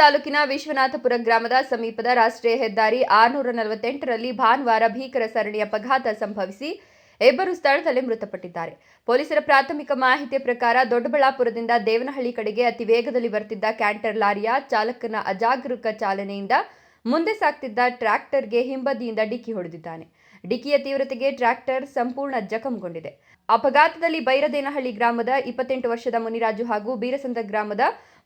ತಾಲೂಕಿನ ವಿಶ್ವನಾಥಪುರ ಗ್ರಾಮದ ಸಮೀಪದ ರಾಷ್ಟ್ರೀಯ ಹೆದ್ದಾರಿ 648ರಲ್ಲಿ ಭಾನುವಾರ ಭೀಕರ ಸರಣಿ ಅಪಘಾತ ಸಂಭವಿಸಿ ಇಬ್ಬರು ಸ್ಥಳದಲ್ಲೇ ಮೃತಪಟ್ಟಿದ್ದಾರೆ. ಪೊಲೀಸರ ಪ್ರಾಥಮಿಕ ಮಾಹಿತಿಯ ಪ್ರಕಾರ ದೊಡ್ಡಬಳ್ಳಾಪುರದಿಂದ ದೇವನಹಳ್ಳಿ ಕಡೆಗೆ ಅತಿ ವೇಗದಲ್ಲಿ ಬರುತ್ತಿದ್ದ ಕ್ಯಾಂಟರ್ ಲಾರಿಯ ಚಾಲಕನ ಅಜಾಗರೂಕ ಚಾಲನೆಯಿಂದ ಮುಂದೆ ಸಾಗ್ತಿದ್ದ ಟ್ರ್ಯಾಕ್ಟರ್ಗೆ ಹಿಂಬದಿಯಿಂದ ಡಿಕ್ಕಿ ಹೊಡೆದಿದ್ದಾನೆ. ಡಿಕ್ಕಿಯ ತೀವ್ರತೆಗೆ ಟ್ರ್ಯಾಕ್ಟರ್ ಸಂಪೂರ್ಣ ಜಖಂಗೊಂಡಿದೆ. ಅಪಘಾತದಲ್ಲಿ ಬೈರದೇನಹಳ್ಳಿ ಗ್ರಾಮದ 28 ವರ್ಷದ ಮುನಿರಾಜು ಹಾಗೂ ಬೀರಸಂದ್ರ ಗ್ರಾಮದ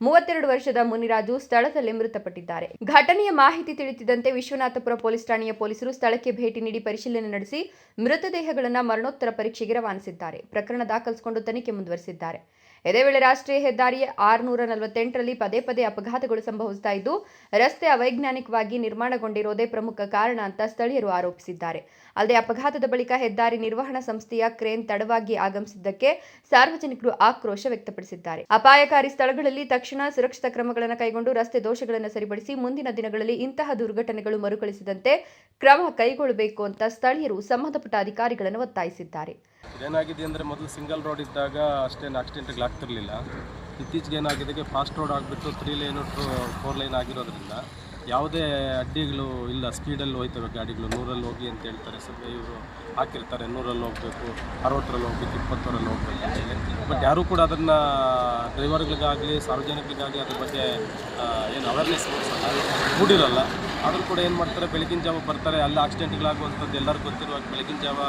32 ವರ್ಷದ ಮುನಿರಾಜು ಸ್ಥಳದಲ್ಲೇ ಮೃತಪಟ್ಟಿದ್ದಾರೆ. ಘಟನೆಯ ಮಾಹಿತಿ ತಿಳಿಸಿದಂತೆ ವಿಶ್ವನಾಥಪುರ ಪೊಲೀಸ್ ಠಾಣೆಯ ಪೊಲೀಸರು ಸ್ಥಳಕ್ಕೆ ಭೇಟಿ ನೀಡಿ ಪರಿಶೀಲನೆ ನಡೆಸಿ ಮೃತದೇಹಗಳನ್ನು ಮರಣೋತ್ತರ ಪರೀಕ್ಷೆಗೆ ರವಾನಿಸಿದ್ದಾರೆ. ಪ್ರಕರಣ ದಾಖಲಿಸಿಕೊಂಡು ತನಿಖೆ ಮುಂದುವರೆಸಿದ್ದಾರೆ. ಇದೇ ವೇಳೆ ರಾಷ್ಟ್ರೀಯ ಹೆದ್ದಾರಿ 648ರಲ್ಲಿ ಪದೇ ಪದೇ ಅಪಘಾತಗಳು ಸಂಭವಿಸ್ತಾ ಇದ್ದು ರಸ್ತೆ ಅವೈಜ್ಞಾನಿಕವಾಗಿ ನಿರ್ಮಾಣಗೊಂಡಿರೋದೇ ಪ್ರಮುಖ ಕಾರಣ ಅಂತ ಸ್ಥಳೀಯರು ಆರೋಪಿಸಿದ್ದಾರೆ. ಅಲ್ಲದೆ ಅಪಘಾತದ ಬಳಿಕ ಹೆದ್ದಾರಿ ನಿರ್ವಹಣಾ ಸಂಸ್ಥೆಯ ಕ್ರೇನ್ ತಡವಾಗಿ ಆಗಮಿಸಿದ್ದಕ್ಕೆ ಸಾರ್ವಜನಿಕರು ಆಕ್ರೋಶ ವ್ಯಕ್ತಪಡಿಸಿದ್ದಾರೆ. ಅಪಾಯಕಾರಿ ಸ್ಥಳಗಳಲ್ಲಿ ತಕ್ಷಣ ಸುರಕ್ಷಿತ ಕ್ರಮಗಳನ್ನು ಕೈಗೊಂಡು ರಸ್ತೆ ದೋಷಗಳನ್ನು ಸರಿಪಡಿಸಿ ಮುಂದಿನ ದಿನಗಳಲ್ಲಿ ಇಂತಹ ದುರ್ಘಟನೆಗಳು ಮರುಕಳಿಸದಂತೆ ಕ್ರಮ ಕೈಗೊಳ್ಳಬೇಕು ಅಂತ ಸ್ಥಳೀಯರು ಸಂಬಂಧಪಟ್ಟ ಅಧಿಕಾರಿಗಳನ್ನು ಒತ್ತಾಯಿಸಿದ್ದಾರೆ. ಏನಾಗಿದೆ ಅಂದರೆ ಮೊದಲು ಸಿಂಗಲ್ ರೋಡ್ ಇದ್ದಾಗ ಅಷ್ಟೇನು ಆಕ್ಸಿಡೆಂಟ್ಗಳಾಗ್ತಿರ್ಲಿಲ್ಲ. ಇತ್ತೀಚೆಗೆ ಏನಾಗಿದೆ ಫಾಸ್ಟ್ ರೋಡ್ ಆಗಿಬಿಟ್ಟು 3 ಲೈನ್ 4 ಲೈನ್ ಆಗಿರೋದ್ರಿಂದ ಯಾವುದೇ ಅಡ್ಡಿಗಳು ಇಲ್ಲ. ಸ್ಪೀಡಲ್ಲಿ ಹೋಯ್ತವೆ ಗಾಡಿಗಳು. 100ರಲ್ಲಿ ಹೋಗಿ ಅಂತ ಹೇಳ್ತಾರೆ. ಸ್ವಲ್ಪ ಇವರು ಹಾಕಿರ್ತಾರೆ 100ರಲ್ಲಿ ಹೋಗಬೇಕು, 60ರಲ್ಲಿ ಹೋಗ್ಬೇಕು, 20ರಲ್ಲಿ ಹೋಗ್ಬೇಕು ಅಂತೇಳಿ. ಬಟ್ ಯಾರೂ ಕೂಡ ಅದನ್ನು ಡ್ರೈವರ್ಗಳಿಗಾಗಲಿ ಸಾರ್ವಜನಿಕರಿಗಾಗಲಿ ಅದ್ರ ಬಗ್ಗೆ ಏನು ಅವೇರ್ನೆಸ್ ಮೂಡಿರಲ್ಲ. ಆದರೂ ಕೂಡ ಏನು ಮಾಡ್ತಾರೆ, ಬೆಳಗಿನ ಜಾವ ಬರ್ತಾರೆ. ಅಲ್ಲಿ ಆಕ್ಸಿಡೆಂಟ್ಗಳಾಗುವಂಥದ್ದು ಎಲ್ಲರಿಗೂ ಗೊತ್ತಿರುವಾಗ ಬೆಳಗಿನ ಜಾವ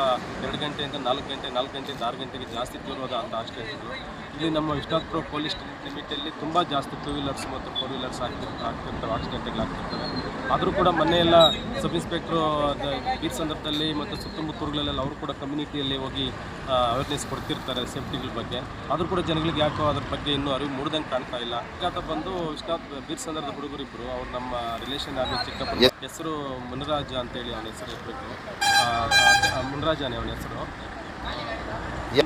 2 ಗಂಟೆಯಿಂದ 4 ಗಂಟೆ, 4 ಗಂಟೆಯಿಂದ 6 ಗಂಟೆಗೆ ಜಾಸ್ತಿ ಇರೋದು ಅಂತ ಆಕ್ಸಿಡೆಂಟ್ಗಳು. ಇಲ್ಲಿ ನಮ್ಮ ವಿಶ್ವನಾಥಪುರ ಪೊಲೀಸ್ ಲಿಮಿಟಲ್ಲಿ ತುಂಬ ಜಾಸ್ತಿ 2 ವೀಲರ್ಸ್ ಮತ್ತು 4 ವೀಲರ್ಸ್ ಆಗ್ತಿರ್ತವೆ, ಆಕ್ಸಿಡೆಂಟ್ಗಳಾಗ್ತಿರ್ತವೆ. ಆದರೂ ಕೂಡ ಮೊನ್ನೆಯೆಲ್ಲ ಸಬ್ ಇನ್ಸ್ಪೆಕ್ಟ್ರು ಈ ಸಂದರ್ಭದಲ್ಲಿ ಮತ್ತು ಸುತ್ತಮುತ್ತೂರುಗಳಲ್ಲೆಲ್ಲ ಅವರು ಕೂಡ ಕಮ್ಯುನಿಟಿಯಲ್ಲಿ ಹೋಗಿ ಅವೇರ್ನೆಸ್ ಕೊಡ್ತಿರ್ತಾರೆ ಸೇಫ್ಟಿಗಳ ಬಗ್ಗೆ. ಆದರೂ ಕೂಡ ಜನಗಳಿಗೆ ಯಾಕೋ ಅದ್ರ ಬಗ್ಗೆ ಇನ್ನೂ ಅರಿವು ಮೂಡ್ದಂಗೆ ಕಾಣ್ತಾ ಇಲ್ಲ. ಅಪಘಾತ ಬಂದು ಬೀರ್ ಸಂದರ್ಭದ ಹುಡುಗರಿಬ್ಬರು, ಅವ್ರು ನಮ್ಮ ರಿಲೇಷನ್ ಆಗಿ ಚಿಕ್ಕಪ್ಪ, ಹೆಸರು ಮುನಿರಾಜ ಅಂತೇಳಿ ಅವನ ಹೆಸರು ಇರಬೇಕು. ಮುನಿರಾಜನೇ ಅವನ ಹೆಸರು.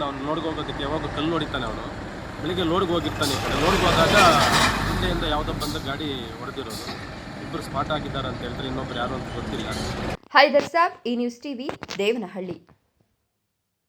ಅವ್ನು ಲೋಡ್ಗೆ ಹೋಗೋದಕ್ಕೆ ಯಾವಾಗ ಕಲ್ಲು ಹೊಡಿತಾನೆ. ಅವನು ಬೆಳಿಗ್ಗೆ ಲೋಡ್ಗೆ ಹೋಗಿರ್ತಾನೆ. ಈ ಕಡೆ ಲೋಡ್ಗೆ ಹೋದಾಗ ಹಿಂದೆಯಿಂದ ಯಾವುದೋ ಬಂದ ಗಾಡಿ ಹೊಡೆದಿರೋದು. ಇಬ್ಬರು ಸ್ಪಾಟ್ ಆಗಿದ್ದಾರೆ ಅಂತ ಹೇಳಿದ್ರೆ ಇನ್ನೊಬ್ರು ಯಾರು ಅಂತ ಗೊತ್ತಿಲ್ಲ. ಹೈದರ್ ಸಾಬ್, ಈ ನ್ಯೂಸ್ ಟಿವಿ, ದೇವನಹಳ್ಳಿ.